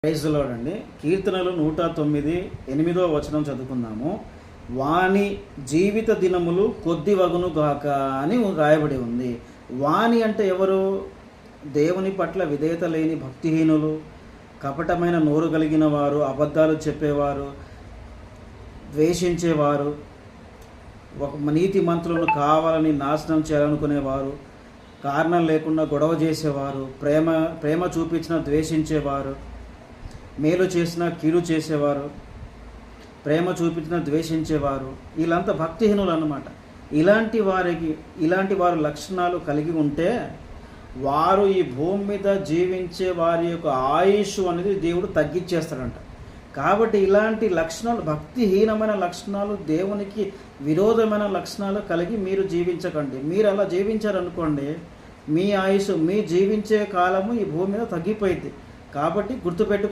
Praise the lord అండి. కీర్తనలు 109 8వ వచనం చదువుకుందాము. వాని జీవిత దినములు కొద్ది వగును గాక అని రాయబడి ఉంది. వాని అంటే ఎవరు? దేవుని పట్ల విధేయత లేని భక్తిహీనులు, కపటమైన నోరు కలిగిన వారు, అబద్ధాలు చెప్పేవారు, ద్వేషించేవారు, ఒక నీతి మంత్రులను కావాలని నాశనం చేయాలనుకునేవారు, కారణం లేకుండా గొడవ చేసేవారు, ప్రేమ చూపించిన ద్వేషించేవారు, మేలు చేసిన కీడు చేసేవారు, ప్రేమ చూపించిన ద్వేషించేవారు, వీళ్ళంతా భక్తిహీనులు అన్నమాట. ఇలాంటి వారి లక్షణాలు కలిగి ఉంటే వారు ఈ భూమి మీద జీవించే వారి యొక్క ఆయుష్ అనేది దేవుడు తగ్గించేస్తాడంట. కాబట్టి ఇలాంటి లక్షణాలు, భక్తిహీనమైన లక్షణాలు, దేవునికి విరోధమైన లక్షణాలు కలిగి మీరు జీవించకండి. మీరు అలా జీవించారనుకోండి, మీ ఆయుష్, మీ జీవించే కాలము ఈ భూమి మీద తగ్గిపోయింది. కాబట్టి గుర్తుపెట్టుకోండి.